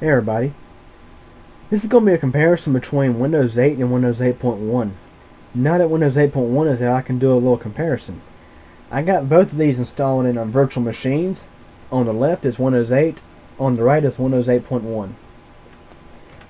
Hey everybody, this is going to be a comparison between Windows 8 and Windows 8.1. Now that Windows 8.1 is out, I can do a little comparison. I got both of these installed in virtual machines. On the left is Windows 8, on the right is Windows 8.1.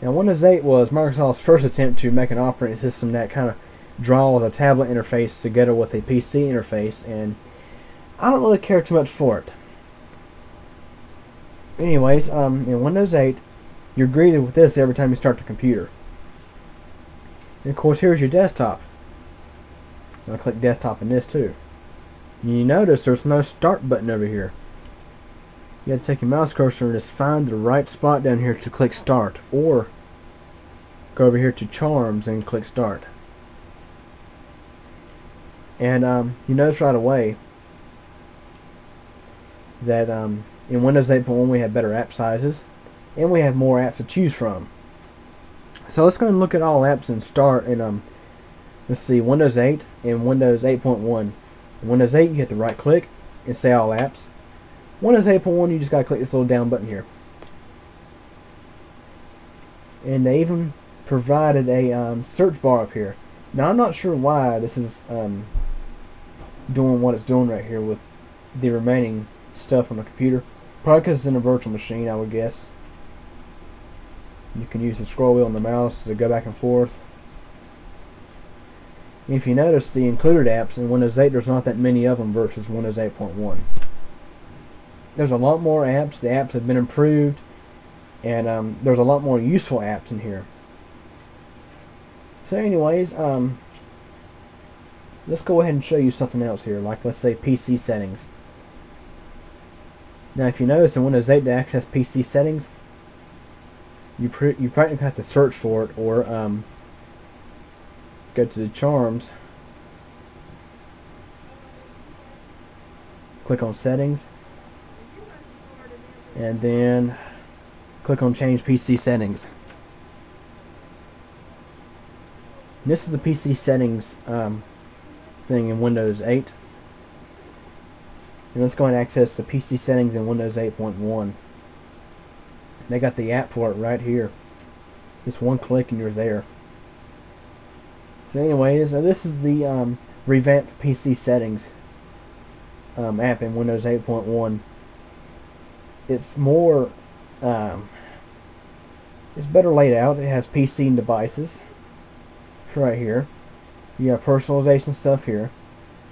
Now Windows 8 was Microsoft's first attempt to make an operating system that kind of draws a tablet interface together with a PC interface, and I don't really care too much for it. Anyways, in Windows 8, you're greeted with this every time you start the computer. And of course, here's your desktop. I'll click desktop in this too. And you notice there's no start button over here. You have to take your mouse cursor and just find the right spot down here to click start, or go over here to charms and click start. And you notice right away that in Windows 8.1 we have better app sizes, and we have more apps to choose from. So let's go and look at all apps and start. And let's see, Windows 8 and Windows 8.1. In Windows 8 you hit the right click and say all apps. Windows 8.1 you just gotta click this little down button here. And they even provided a search bar up here. Now I'm not sure why this is doing what it's doing right here with the remaining stuff on the computer. Probably because it's in a virtual machine, I would guess. You can use the scroll wheel on the mouse to go back and forth. And if you notice the included apps in Windows 8, there's not that many of them versus Windows 8.1. There's a lot more apps. The apps have been improved, and there's a lot more useful apps in here. So anyways, let's go ahead and show you something else here, like let's say PC settings. Now if you notice in Windows 8 to access PC settings, you probably have to search for it, or go to the charms, click on settings, and then click on change PC settings. And this is the PC settings thing in Windows 8. And let's go and access the PC settings in Windows 8.1. They got the app for it right here. Just one click and you're there. So anyways, this is the revamped PC settings app in Windows 8.1. It's more, it's better laid out. It has PC and devices right here. You have personalization stuff here.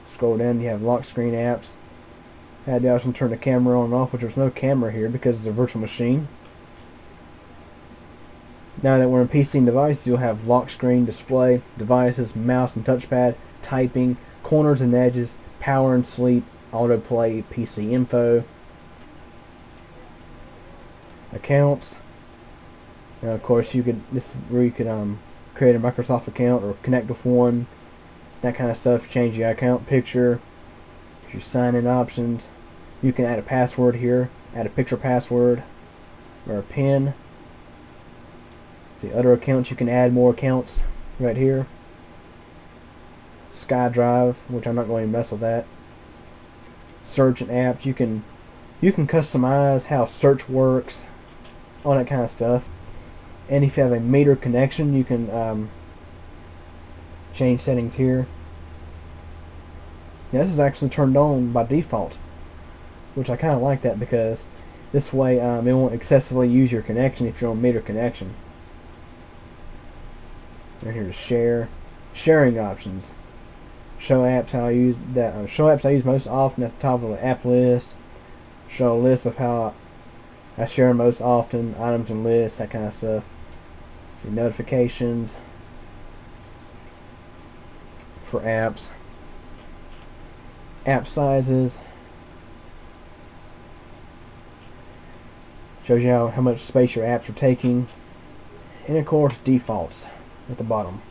Scroll down, you have lock screen apps. Had the option to turn the camera on and off, which there's no camera here because it's a virtual machine. Now that we're in PC and devices, you'll have lock screen, display, devices, mouse and touchpad, typing, corners and edges, power and sleep, autoplay, PC info, accounts. Now of course you could, this is where you could create a Microsoft account or connect with one, that kind of stuff. Change your account picture, your sign-in options. You can add a password here, add a picture password or a PIN. See other accounts, you can add more accounts right here. SkyDrive, which I'm not going to mess with that. Search and apps, you can customize how search works, all that kind of stuff. And if you have a meter connection, you can change settings here. Now, this is actually turned on by default, which I kind of like that, because this way it won't excessively use your connection if you're on meter connection. Right here is sharing options. Show apps how I use that. Show apps I use most often at the top of the app list. Show a list of how I share most often, items and lists, that kind of stuff. See notifications for apps. App sizes. Shows you how much space your apps are taking. And of course defaults at the bottom.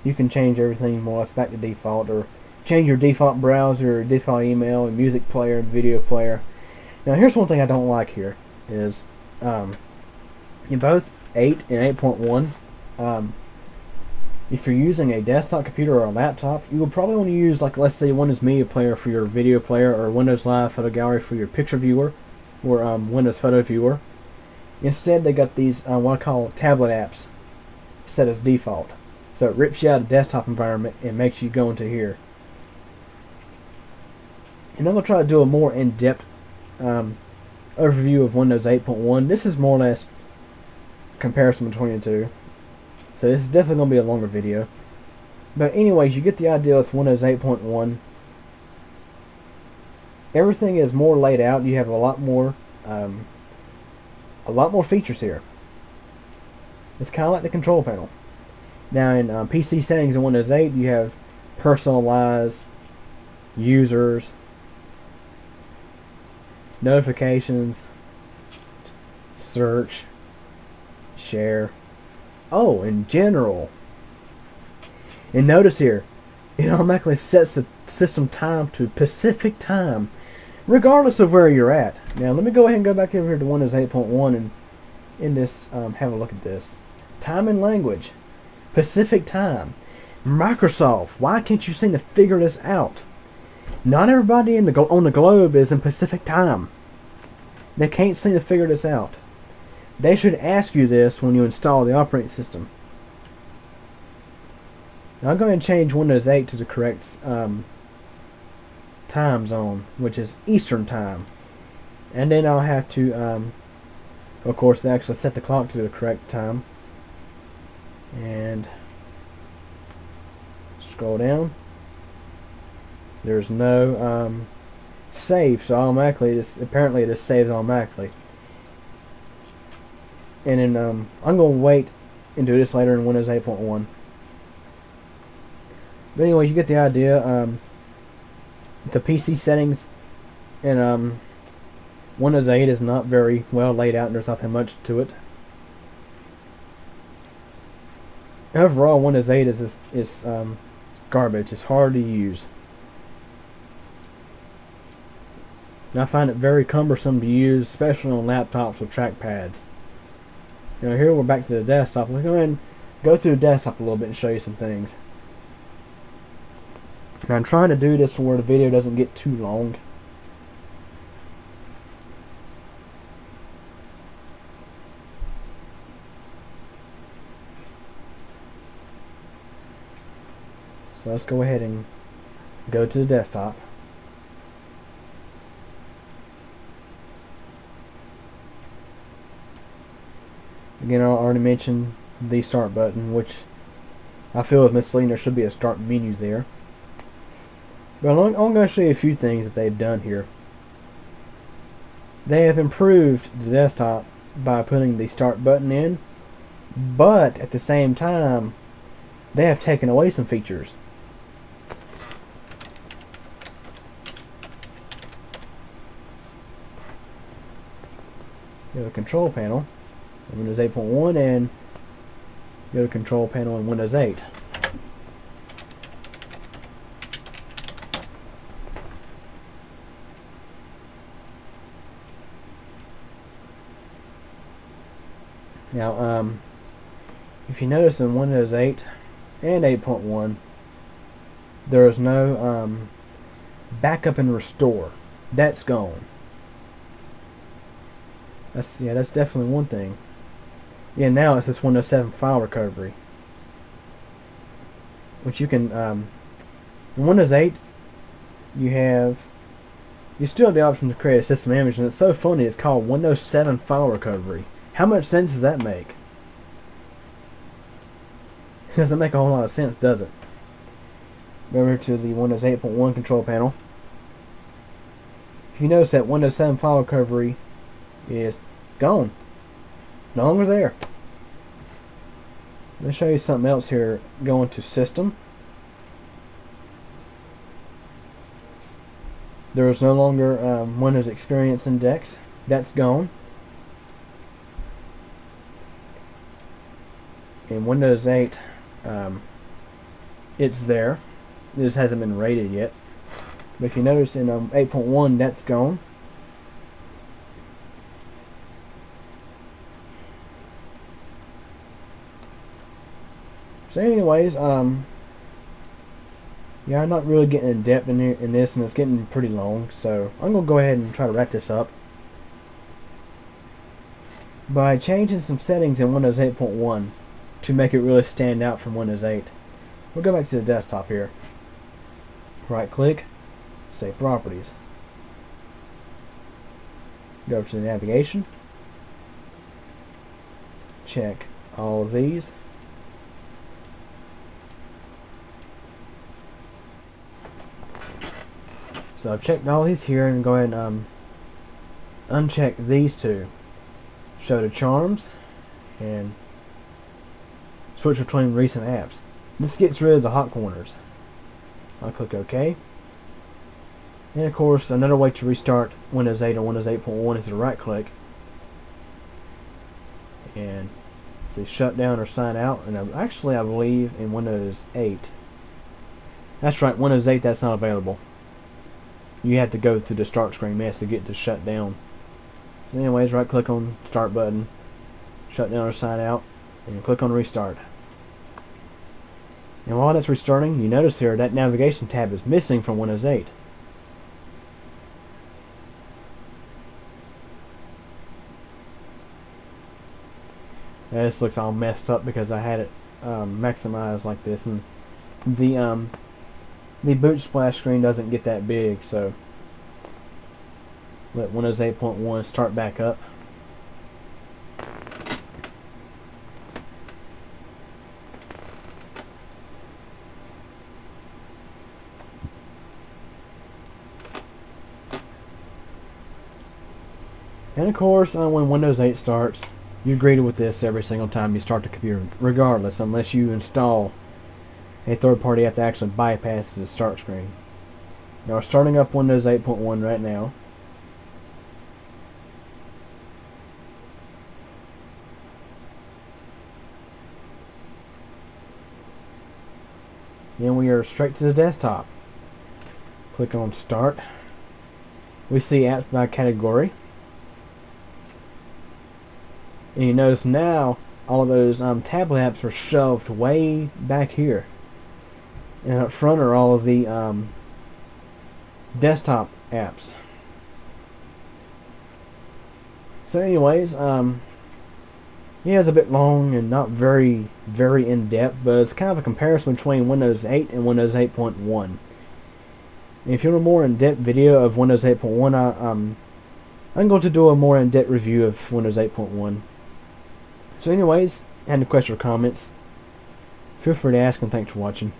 You can change everything more or less back to default, or change your default browser, or default email, and music player, and video player. Now here's one thing I don't like here is in both 8 and 8.1, if you're using a desktop computer or a laptop, you will probably want to use, like, let's say Windows Media Player for your video player, or Windows Live Photo Gallery for your picture viewer, or Windows Photo Viewer. Instead, they got these what I call tablet apps set as default. So it rips you out of the desktop environment and makes you go into here. And I'm going to try to do a more in-depth overview of Windows 8.1. This is more or less comparison between the two. So this is definitely going to be a longer video. But anyways, you get the idea with Windows 8.1. Everything is more laid out. You have a lot more features here. It's kind of like the control panel. Now in PC settings in Windows 8, you have personalize, users, notifications, search, share. Oh, in general. And notice here, it automatically sets the system time to Pacific time, regardless of where you're at. Now let me go ahead and go back over here to Windows 8.1 and in this have a look at this. Time and language, Pacific time. Microsoft, why can't you seem to figure this out? Not everybody on the globe is in Pacific time. They can't seem to figure this out. They should ask you this when you install the operating system. Now I'm going to change Windows 8 to the correct time zone, which is Eastern time. And then I'll have to, of course, actually set the clock to the correct time. And scroll down. There's no save, so automatically apparently this saves automatically. And then I'm going to wait and do this later in Windows 8.1. But anyway, you get the idea. The PC settings in Windows 8 is not very well laid out, and there's nothing much to it. Overall, Windows 8 is garbage. It's hard to use. And I find it very cumbersome to use, especially on laptops with trackpads. Now here we're back to the desktop. Let's go ahead and go to the desktop a little bit and show you some things. Now I'm trying to do this where the video doesn't get too long. So let's go ahead and go to the desktop. Again, I already mentioned the start button, which I feel is misleading. There should be a start menu there. But I'm going to show you a few things that they've done here. They have improved the desktop by putting the start button in, but at the same time, they have taken away some features. Go to Control Panel in Windows 8.1 and go to Control Panel in Windows 8. Now, if you notice in Windows 8 and 8.1, there is no backup and restore. That's gone. That's definitely one thing. Yeah, now it's this Windows 7 file recovery, which you can in Windows 8 you still have the option to create a system image, and it's so funny. It's called Windows 7 file recovery. How much sense does that make? It doesn't make a whole lot of sense, does it? Go over to the Windows 8.1 control panel. If you notice that Windows 7 file recovery is gone. No longer there. Let me show you something else here. Going to System. There is no longer Windows Experience Index. That's gone. In Windows 8, it's there. It just hasn't been rated yet. But if you notice in 8.1, that's gone. So anyways, yeah, I'm not really getting in depth in this, and it's getting pretty long, so I'm going to go ahead and try to wrap this up. by changing some settings in Windows 8.1 to make it really stand out from Windows 8. We'll go back to the desktop here. Right click, save properties. Go over to the navigation. Check all of these. So I've checked all these here, and go ahead and uncheck these two. Show the charms and switch between recent apps. This gets rid of the hot corners. I'll click OK. And of course, another way to restart Windows 8 or Windows 8.1 is to right click and say shut down or sign out. And I believe in Windows 8. That's right, Windows 8 that's not available. You have to go to the start screen mess to get to shut down. So anyways, right click on start button, shut down or sign out, and click on restart. And while that's restarting, you notice here that navigation tab is missing from Windows 8. Now this looks all messed up because I had it maximized like this, and the boot splash screen doesn't get that big, so let Windows 8.1 start back up. And of course, when Windows 8 starts, you're greeted with this every single time you start the computer, regardless, unless you install a third-party app that actually bypasses the start screen. Now we're starting up Windows 8.1 right now. Then we are straight to the desktop. Click on Start. We see apps by category. And you notice now all of those tablet apps are shoved way back here. And up front are all of the desktop apps. So anyways, yeah, it's a bit long and not very in-depth, but it's kind of a comparison between Windows 8 and Windows 8.1. And if you want a more in-depth video of Windows 8.1, I'm going to do a more in-depth review of Windows 8.1. So anyways, any questions or comments, feel free to ask, and thanks for watching.